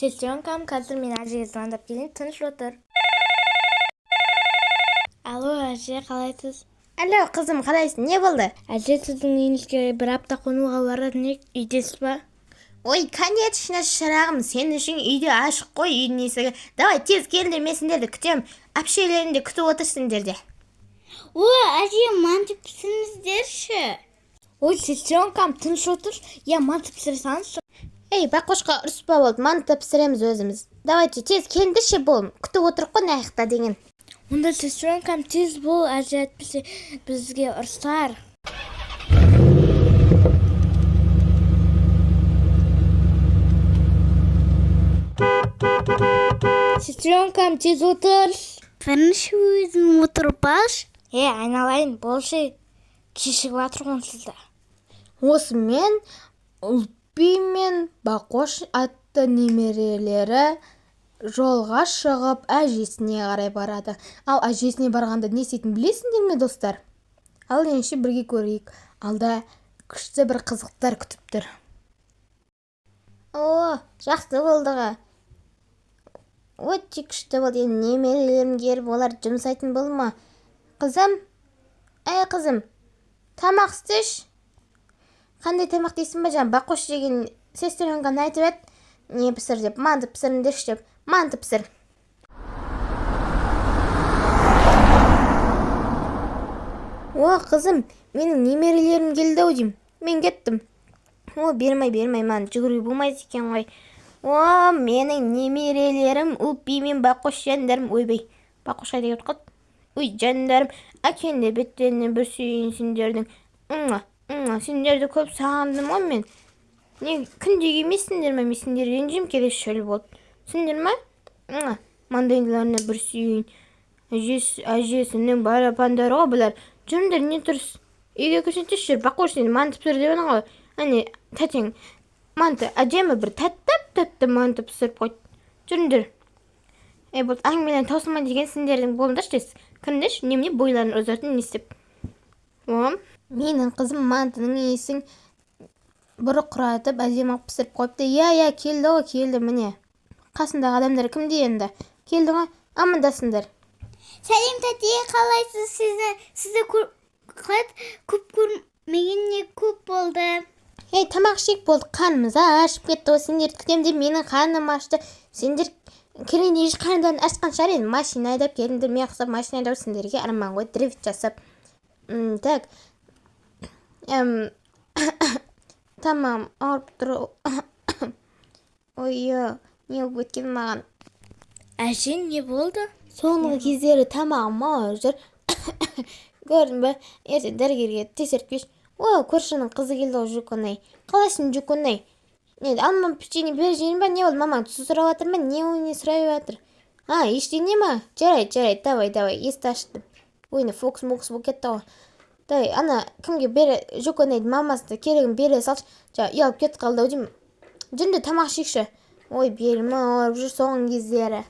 Сестренкам қазір мен әжеге звондап келейін, тыныш отыр. Алло, әже, қалайсыз? Алло, қызым, қалайсың? Не болды? Әже, сіздің үйіңізге бір апта қонуға барады, не үйдесіз ба? Ой, конечно, шырағым, сен үшін үйде ашық қой, үйдің есігі. Давай, тез келді, мен сендерді күтем. Әпшелерін де күтіп отырсыңдар де. Әже, манты пісіріңіздерші. Ой, сестренкам, тыныш отыр. Я манты пісірсаңызшы. Ей, бақошқа ұрыспа болды, манты пісіреміз өзіміз. Давайте, тез келдіші бол, күтіп отырып қой наяқта деген. Онда сестренкам тез бол, әже әйтпесе бізге ұрсар. Сестренкам тез отыр. Бірінші өзім отырып алшы. Айналайын, болшы. Кешігіп жатырмын сізді. Осымен Ұлпи мен Бақош атты немерелері жолға шығып әжесіне қарай барады. Ал әжесіне барғанда не істейтінін білесіңдер ме, достар? Ал ендеше бірге көрейік. Алда күшті бір қызықтар күтіп тұр. Жақсы болдыға. Өте күшті болды. Немерелерім келіп, олар жұмсайтын болды ма? Қызым, қызым, тамақ істеш. Қандай тамақ дейсің ба жаңа? Бақош деген сестренкам айтып еді, не пісір деп, манты пісіріңдерші деп, манты пісір. Қызым, менің немерелерім келді ау деймін. Мен кеттім. Бермей, маған жүгіруге болмайды екен ғой. Менің немерелерім Ұлпи мен Бақош жандарым. Ойбай, Бақош қайда кетіп қалды? Ой, жандарым, әкенде беттеріне бір сүйейін сендердің. Сендерді көп сағындым ғой мен. Күнде емессіңдер ме? Мен сендер ренжім керек шөл болды. Сендер ма? Маңдайларына бір сүйейін. Әжесінің барапандары ғой бұлар. Жүріңдер, не тұрыс? Үйге көшінтеші жүр. Бақош сені манты пісір деп ғой. Әне, тәтең, манты әдемі бір тәтті манты пісіріп қойды. Жүріңдер. Бұл әңгімелен таусылма деген сендердің болыңдаршы десіз. Кіріңдерші, немене бойларын ұзартын не істеп. Менің қызым мантының иесін бұрқыратып әдемі пісіріп қойыпты. Келді ғой, келді міне. Қасындағы адамдар кімде енді? Келді ғой, амандасыңдар. Сәлем тәте, қалайсыз? Сізді көп көрмегеніне көп болды. Тамақ ішек болды, қанымыз ашып кетті. Сендерді күтем деп менің қарным ашты. Сендер кірінде еш қарындан ашқан шығар енді. Машина айдап келдіңдер, мен құсап машина айдап сендерге арман ғой, дрифт жасап. Так. Тамам, ауырып тұр. Не болып кеткен маған? Әже, не болды? Соңғы кездері тамағым ауырып жүр. Көрдің бе? Ертең дәрігерге тексертпеш. Көршінің қызы келді ғой, Жүконай. Қалайсың, Жүконай? Алма печенье бер жейін ба? Не болды, мамаң түсі сұрап жатыр ма? Не сұрай жатыр? Ештеңе ма? Жарайды, давай, есті аштым. Фокус болып кетті ғой. Ана кімге бере, Жүконайдың мамасы керегін бере салшы. Ұялып кетіп қалды деймін. Жүрінде тамақ шекші. Берім ауырып жүр соңғы кездері.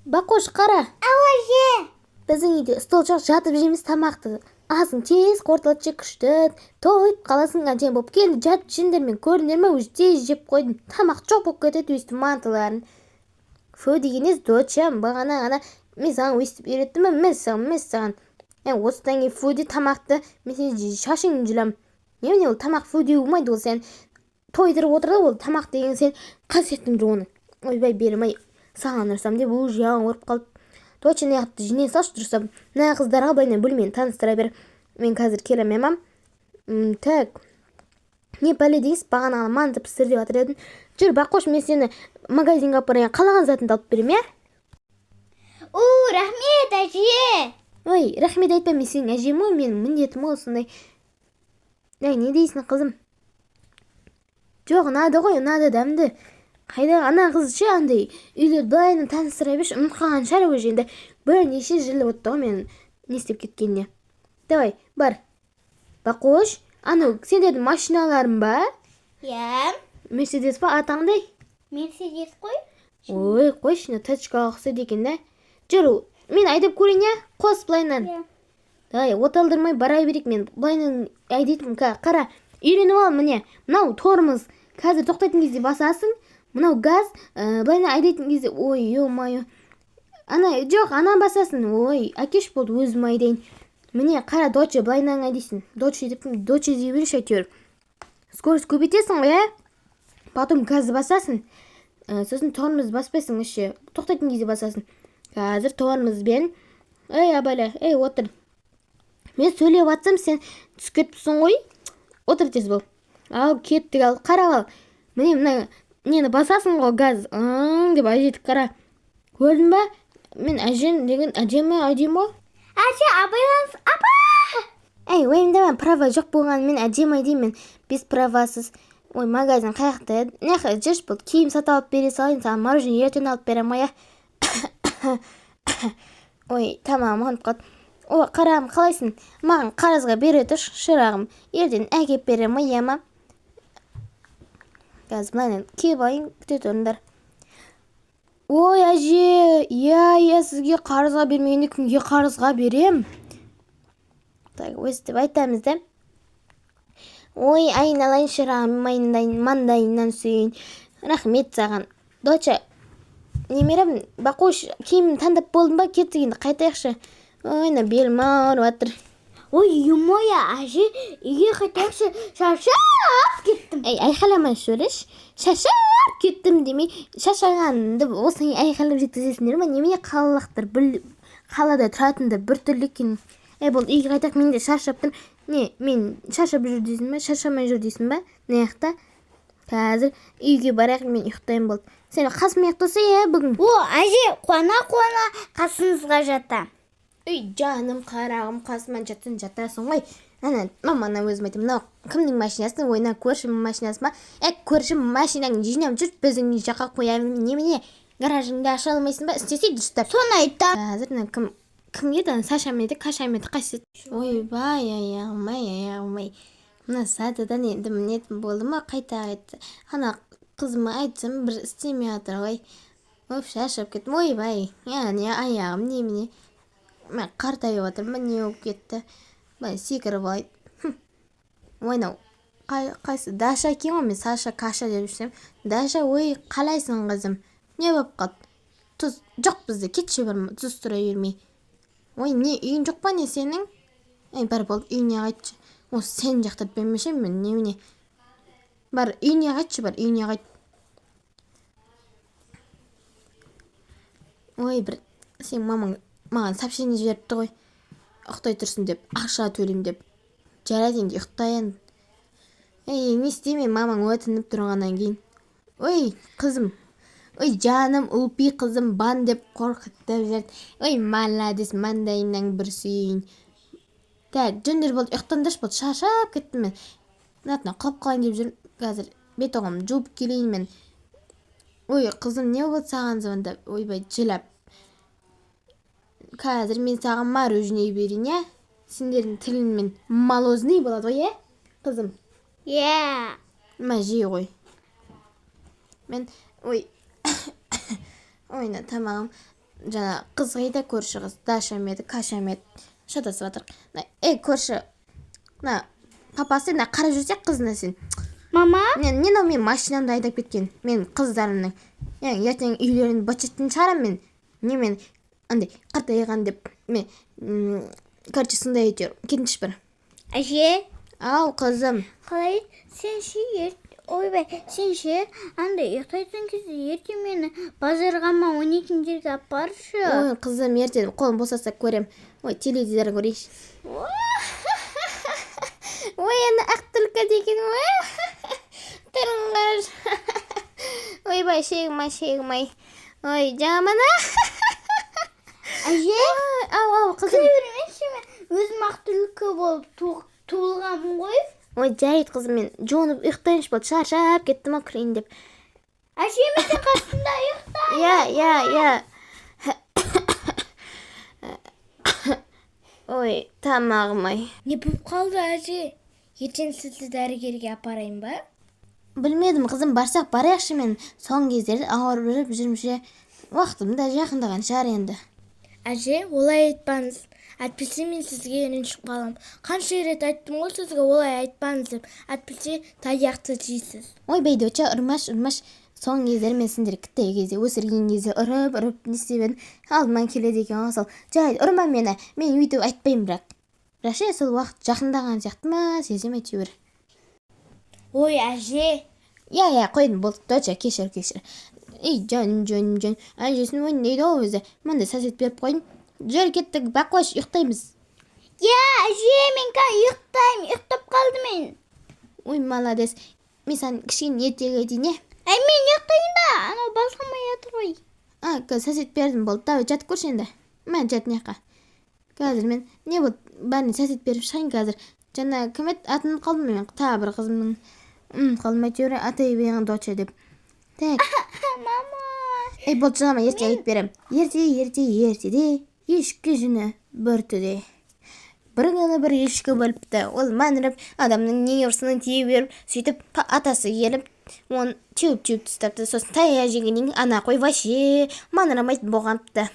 Бақош, қара. Әже. Біздің үйде стол жоқ, жатып жейміз тамақты. Азың тез қортылып жеп күшті. Тойып қаласың әдем болып келді. Жатып жеңдер мен көрдіңдер ме? Өзі тез жеп қойдым. Тамақ жоқ болып кетеді өйстіп мантыларын. Фу дегенез дочам. Бағана мен саған өйстіп үйреттім ме? Мен саған. Осыдан кейін фуди тамақты мен сен шашың жылам. Немене ол тамақ фуди болмайды, ол сен тойдырып отырды, ол тамақ деген сен қасиеттің жоғының. Ойбай, бермей саған ұрсам деп ол жағын ұрып қалды. Точно неғытты жіне салшы тұрсам. Мына қыздарға былайынан бөлмені таныстыра бер. Мен қазір келемем. Так. Не пәле дейсіз, бағана манты пісір деп жатыр едім. Жүр, Бақош, мен сені магазинға апарайын, қалаған затыңды алып берем, Рахмет, әже. Рахмет айтпа, мен сенің әжем ғой, менің міндетім ғой сондай. Не дейсің, қызым? Жоқ, ұнады ғой, ұнады дәмді. Қайда ана қыз ше, андай үйлер былайынан таныстыра берші, ұмытқаған шығар өже енді. Бірнеше жылы өтті ғой мен не істеп кеткеніне. Давай, бар. Бақош, сендердің машиналарың ба? Мерседес па, атаңдай? Мерседес қой. Қойшыны тачкаға ұқсайды екен, да? Жүр, мен айдап көрейін, қос былайынан. Оталдырмай бара берейік, мен былайынан айдайтын. Қара, үйреніп ал, міне. Мынау торымыз. Қазір тоқтайтын кезде басасың, мынау газ былайынан айдайтын кезде ой ё-моё. Ана жоқ, ана басасын. Ой, әкеш болды, өзім айдайын. Міне, қара доча былайынан айдайсың. Доча дей берші әйтеуір. Скорость көбейтесің ғой, ә? Потом газды басасың. Сосын тормоз баспайсың еще. Тоқтайтын кезде басасың. Қазір тормозбен. Ей, абайла, ей, отыр. Мен сөйлеп атсам, сен түсіп кетіпсің ғой. Отыр тез бол. Ал, кеттік ал, қарап ал. Міне, мына нені басасың ғой, газ. Деп әжетіп қара. Көрдің ба? Мен әжем деген әжемі ғой. Әже, абайланыз, апа! Ей, ойымда права жоқ болған, мен әжем деймін. Без правасыз. Ой, магазин қаяқта. Нәқі жүрш болды. Киім сатып алып бере салайын, саған мороженое ертең алып берем ғой. Ой, тамам, қанып қалды. Ой, қарағым, қалайсың? Маған қарызға бере тұрш, шырағым. Ертең әкеп берем ғой, ема. Қазір бұлайын, кеп айын, күте тұрыңдар. Ой, әже, я сізге қарызға бермегенде кімге қарызға берем? Так, өстіп айтамыз да. Ой, айналайын шырағым, маңдайыңнан сүйейін. Рахмет саған. Доча, немерем, бақош, киімін таңдап болдың ба? Кеттігенді қайтайықшы. Ой, белім ауырып жатыр. Ой, юмоя, әже, үйге қайтайықшы, шаршап кеттім. Ей, айқаламай сөйлеш. Шаршап кеттім демей, шаршағанды осыны айқалап жеткізесіңдер ме? Немене қалалықтар, қалада тұратындар біртүрлі екен. Ей, бұл үйге қайтақ, мен де шаршаптым. Не, мен шаршап жүр дейсің ба? Шаршамай жүр дейсің ба? Не яқта? Қазір үйге барайық, мен ұйықтайын болды. Сен қасым ұйықтаса, бүгін? О, әже, қуана қасыңызға жата. Үй, жаным, қарағым, қасыман жатасың ғой. Ана, мамана өзім айтым, мынау кімнің машинасы? Ойна, көршім машинасы ма? Көршім машинаң жинап жүр, біздің жаққа қоямын. Немене, гаражыңды аша алмайсың ба? Істесе дұрыстап. Соны айтам. Қазір кім еді? Саша меді, Қаша меді, қайсы? Ойбай, аяғымай. Мына сатыдан енді мінетін болды ма? Қайта айтты. Ана қызыма айтсам, бір істемей атыр ғой. Оп, шашып кеттім. Ойбай, аяғым немене? Мен қартайып отырмын, не болып кетті? Бай, секіріп алайды. Ойнау, қайсы? Даша екен ғой, мен Саша, Каша деп жүрсем. Даша, ой, қалайсың қызым? Не болып қалды? Тұз жоқ бізде, кетші бір тұз тұра бермей. Ой, не, үйін жоқ па не сенің? Бар болды, үйіне қайтшы. Осы сен жақтап бермешем мен, немене? Бар, үйіне қайтшы, бар, үйіне қайт. Ой, бір, сен маған сообщение жіберіпті ғой. Ұқтай тұрсын деп, ақша төлем деп. Жарайды енді ұқтайын. Ей, не істеме, мамаң өтініп тұрғаннан кейін. Ой, қызым. Ой, жаным, ұлпи қызым бан деп қорқыттып жүрді. Ой, маладес, маңдайымнан бір сүйейін. Так, жөндер болды, ұқтандырш болды, шашап кеттім мен. Натына қылып қалайын деп жүрмін. Қазір бет оғым жуып келейін мен. Ой, қызым, не болды саған звондап? Ойбай, жылап. Қазір мен саған мороженое берейін, я? Сендердің тіліңмен молозный болады ғой, я? Қызым. Я. Жей ғой. Мен, ой, ойна, тамағым. Жана қыз қайда, көрші қыз. Даша меді, Каша меді. Шатасып атыр. Көрші. Папасы, қара жүрсек қызына сен. Мама? Мен машинамды айдап кеткен. Мен қыздарымның. Ертең үйлерін бачеттін шығарам мен. Мен андай қартайған деп. Мен, короче, сондай етер. Кетінші бір. Әже? Ау, қызым. Қалай? Сен ойбай, сен андай ұйықтайтын кезде ертең мені базарға ма 12 жерге апаршы. Ой, қызым, ертең қолым босаса көрем. Ой, теледидар көрейш. Ой, ана ақ түлкі деген, ой. Тұрыңғаш. Ойбай, шегімай. Ой, жамана. Әже? Ау, қызым. Күле бермеші мен өзім ақ түлкі болып туылғамын ғой. Ой, жайт қызым, мен жоңып ұйықтайынш болды, шаршап кеттім күлейін деп. Әже, мен қасында ұйықтай. Я. Ой, тамағым-ай. Не болып қалды, әже? Ертең сізді дәрігерге апарайын ба? Білмедім, қызым, барсақ барайықшы, мен соң кездерді ауырып жүрмше. Уақытым да жақындаған шығар енді. Әже, олай айтпаңыз. Әйтпесе мен сізге ренжіп қалам. Қанша рет айттым ғой сізге олай айтпаңыз деп. Әйтпесе таяқты жейсіз. Ой, бейдоча, ұрмаш. соңғы кездері мен сендер кіттай кезде өсірген кезде ұрып не істеп едім, алдыман келеді екен осыл. Жарайды, ұрма мені, мен өйтіп айтпаймын бірақ ше сол уақыт жақындаған сияқты ма сезем әйтеуір. Ой, әже. Я, қойдым, болды, доча, кешір. Ей, жан, әжесін ойнайды ғой өзі. Мында сәсет беріп қойдым. Жүр кеттік, бақош, ұйықтаймыз. әже, мен ұйықтаймын, ұйықтап қалдым мен. Ой, молодец. Мен саған кішкене ертегі айтайын, не? Мен ұйықтайын да, анау балқамай жатыр ғой. Қазір сәсет бердім, болды, давай жатып көрші енді. Мен жатын яққа. Қазір мен не болды, бәріне сәсет беріп шығайын қазір. Жаңа кім еді, атын қалдым мен, тағы бір қызымның. Қалдым әйтеуір атай берген доча деп. Так. Мама. Ей, болды, жылама, ерте айтып берем. Ертеде, ешкі жүні бір түде. Бір күні бір ешкі болыпты. Ол мәңіріп, адамның не ұрсының тие беріп, сөйтіп атасы келіп, оны теуіп тастапты. Сосын тая жегеннен ана қой вообще маңырамайтын болғаныпты.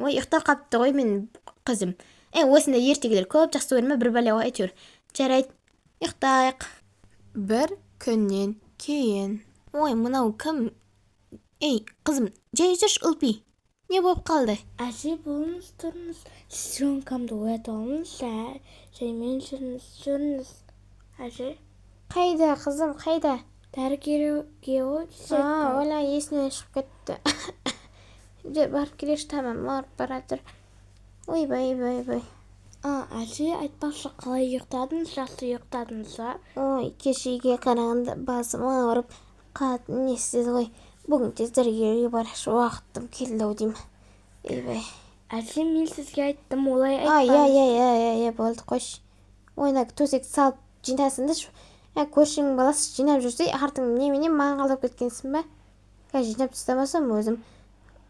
Ой, ұйықтап қапты ғой мен қызым. Осындай ертегілер көп жақсы көрме, бір бәле ғой әйтеуір. Жарайды, ұйықтайық. Бір күннен кейін. Ой, мынау кім? Ей, қызым, жай жүрші ұлпи. Не болып қалды? Әже, болыңыз, тұрыңыз. Сіз сөмкамды оята алыңыз, жаймен жүріңіз. Әже. Қайда, қызым, қайда? Дәрігерге ғой. Оля, есінен шығып кетті. Барып келеші, тамам, барып баратыр. Ойбай. Әже, айтпақшы, қалай ұйықтадыңыз, жақсы ұйықтадыңыз ба? Ой, кешеге қарағанда басым ауырып, қатын не істеді ғой. Бүгін тез дәрігерге барашы, уақытым келді-ау деймін. Ойбай. Әже, мен сізге айттым, олай айтпаңыз. Я, болды, қойш. Ойна төсек салып жинасыңды. Көршінің баласы жинап жүрсе, артың немене маған қалдап кеткенсің ба? Жинап тастамасам өзім.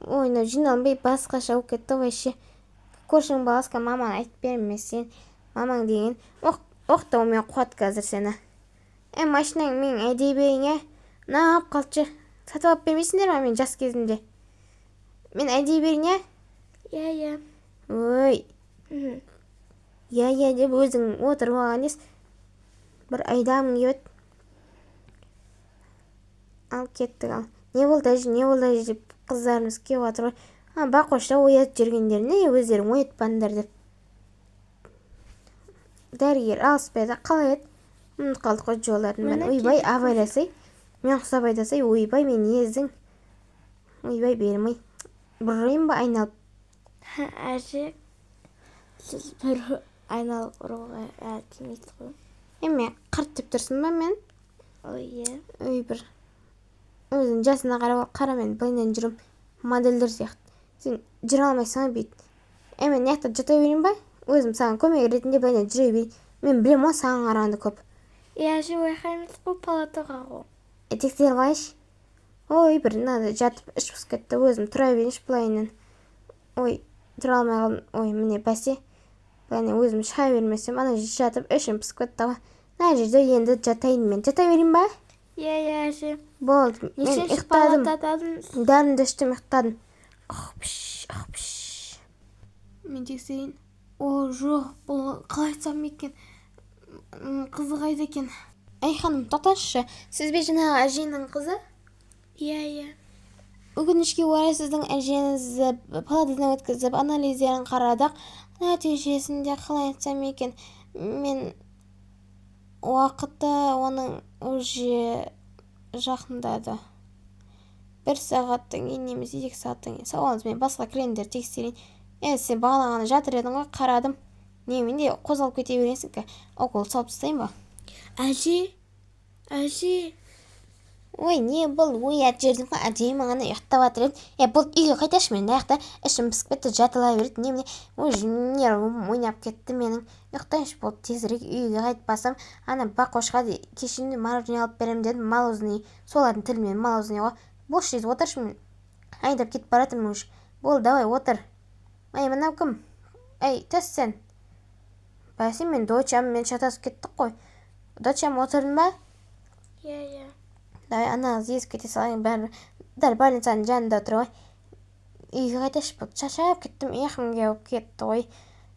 Ойна жиналмай басқаша болып кетті вообще. Көршінің баласыға маман айтып берме сен. Мамаң деген оқтаумен қуат қазір сені. Машинаң мен әдей берейін, нағып қалшы. Сатып алып бермейсіңдер ма мен жас кезімде? Мен әдей берейін, Я. Ой. Я деп өзің отырып алған ес. Бір айдамын кебет. Ал кеттік ал. Не болды әже деп қыздарымыз кеп отыр ғой. Бақошта оят жүргендеріне өздерің оятпаңдар деп. Дәрігер алыспайды, қалай еді? Ұмыт қалдық қой жолдардың мен. Ойбай, абайласай. Мен құсап айтасай, ойбай, мен ездің. Ойбай, бермей. Бұрайын ба айналып? Әже, сіз бір айналып ұруға әтімейді ғой. Мен қарт деп тұрсын ба мен? Ой, Ой, бір. Өзің жасына қара мен бұйнан жүрім модельдер сияқты. Сен жүр алмайсың бейт. Мен неқта жата берейін ба? Өзім саған көмек ретінде бұйнан жүре берейін. Мен білем о саған қарағанды көп. Әже, ойқаймыз ғой палатаға ғой. Тексер қойш. Ой, бір нады жатып іш бұс кетті. Өзім тұра берейінші бұлайынан. Ой, тұра алмай қалдым. Ой, міне бәсе. Бұлайынан өзім шыға бермесем, ана жатып ішім бұс кетті. Мына жерде енді жатайын мен. Жата берейін ба? Я, әже. Болды, мен Нешінші ұйықтадым. палатададыңыз? Дәрімді іштім, ұйықтадым. Мен тексерейін. Жоқ, бұл қалай айтсам екен? Қызы қайда екен? Ай, ханым, тоқташы. Сіз бе жаңағы әженің қызы? Я. Өкінішке орай сіздің әжеңізді палатадан өткізіп анализдерін қарадық. Нәтижесінде қалай айтсам екен? Мен уақыты оның уже жақындады. 1 сағаттың кейін немесе 2 сағаттың кейін. Сауалыңыз, мен басқа клиенттер тексерейін. Сен бағана жатыр едің ғой, қарадым. Неменде қозғалып кете бересің ке? Укол салып тастайын ба? Әже. Ой, не бұл? Оят жердің ғой, әдейі маған ұйықтап жатыр еді. Бұл үйге қайташы мен аяқта ішім пісіп кетті, жатыла берді. Немене? Ой, нервым ойнап кетті менің. Ұйықтайыншы болып тезірек үйге қайтпасам, ана бақошқа кешінде мороженое алып берем дедім, молозный. Солардың тілімен молозный ғой. Бош жейді, отыршы мен. Айдап кетіп баратырмын уже. Бол, давай, отыр. Ай, мынау кім? Ай, төс сен. Бәсе, мен дочам, мен шатасып кеттік қой. Дочам, отырдың ба? Я. Давай, анаңыз езіп кете салайын, бәрі. Дәл больницаның жанында отыр ғой. Үйге қайташы болып, шашап кеттім, ұйқым келіп кетті ғой.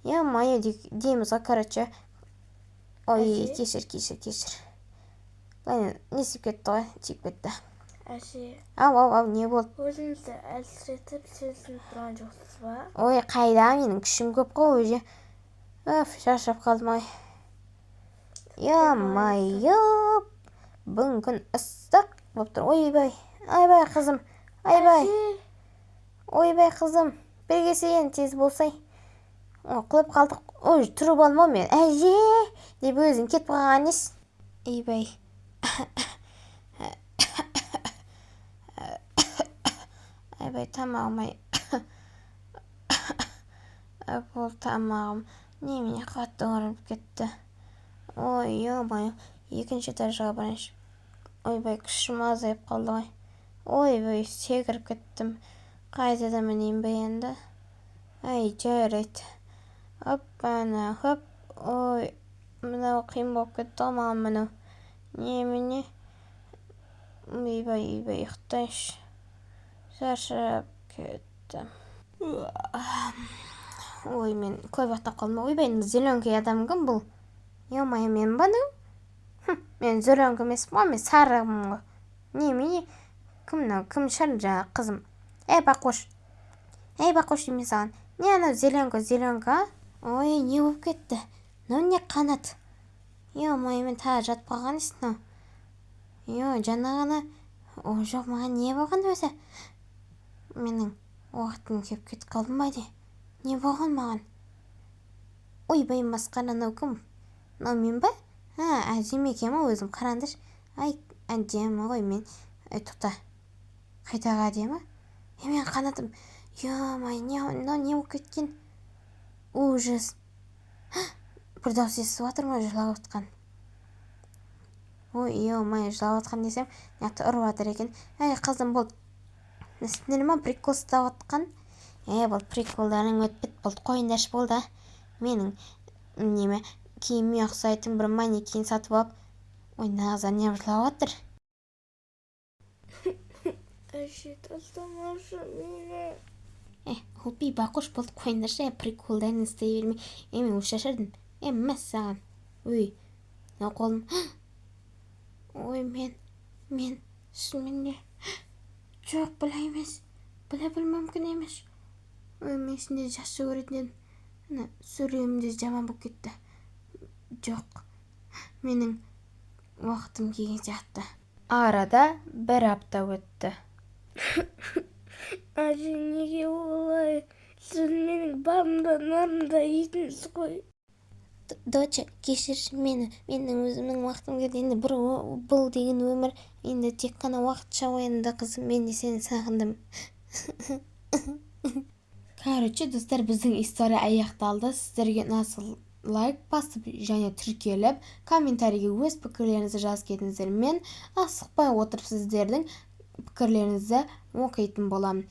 Я, майы дейміз ғой, короче. Ой, кешір. Былай, несіп кетті ғой, тиіп кетті. Әже, Ау, не болды? өзіңізді әлсіретіп сезініп тұрған жоқсыз ба? Ой, қайда, менің күшім көп қой өзі. Шаршап қалдым ой. Ё-майё, бүгін күн ыстық болып тұр. Ойбай қызым. Ойбай қызым. Bir келсейін тез болсай. Құлап қалдық. Ой, тұрып алмау мен. Әже, деп өзің кетіп қалған ес. Ойбай. Ойбай, тамағым. Бұл тамағым. Немене қатты ауырып кетті. Ой, ё-майё, екінші этажға барайыншы. Ойбай, күшім азайып қалды ғой. Ойбай, секіріп кеттім. Қайтадан мінейін бе енді? Ай, жарайды. Ана, хоп. Ой, мынау қиын болып кетті маған мынау. Немене? Ойбай, ұйықтайыншы. Шаршап кеттім. Ой, мен көп ұйықтап қалдым. Ойбай, зеленкий адам кім бұл? Ё-майё, мен баның? Мен зеленкий емеспін ғой, мен сарымын ғой. Немене? Кім шын жаңа қызым? Бақош деме саған. Не анау зеленка? Ой, не болып кетті? Не қанат? Ё-майё, мен тағы жатып қалған естін. Жаңа ғана. Ой, жоқ, маған не болған өзі? Менің уақытым кеп кетіп қалдым ба де? Не болған маған? Ойбай, масқара, анау кім? Мынау мен ба? Әжем екен ма өзім, қараңдаршы. Ай, әдемі ғой мен. Тоқта. Қайдағы әдемі? Мен қанатым. Ё-майё, не болып кеткен? Ужас. Бір дауыс естіп жатырмын ғой, жылап отқан. Ой, ё-майё, жылап отқан десем, неғып ұрып жатыр екен. Қызым, бұл несінер ма прикол ұстап отқан? Бұл приколдарың өтпет, бұл қойындаршы болды. Менің киімме ұқсайтын бір манекен сатып алып. Ой, нағызар не жылап жатыр? Әже, тастамашы мені. Хопи, бақош болды, қойындаршы, приколдарын істей бермей. Мен өш шашырдым. Мәссаған. Ой, мынау қолым. Ой, мен шынымен жоқ, бұлай емес. Бұлай бұл мүмкін емес. Ой, мен ішінде жақсы көретін едім. Сүремде жаман болып кетті. Жоқ, менің уақытым келген сияқты. Арада бір апта өтті. Әже, неге олай? Сіз менің бабымда нарымда етіңіз ғой. Доча, кешірші мені. Менің өзімнің уақытым келді. Енді бұл деген өмір. Енді тек қана уақытша оянды қызым. Мен де сені сағындым. Короче, достар, біздің история аяқталды. Сіздерге насыл лайк басып және тіркеліп, комментарийге өз пікірлеріңізді жазып кетіңіздер. Мен асықпай отырып сіздердің пікірлеріңізді оқитын боламын.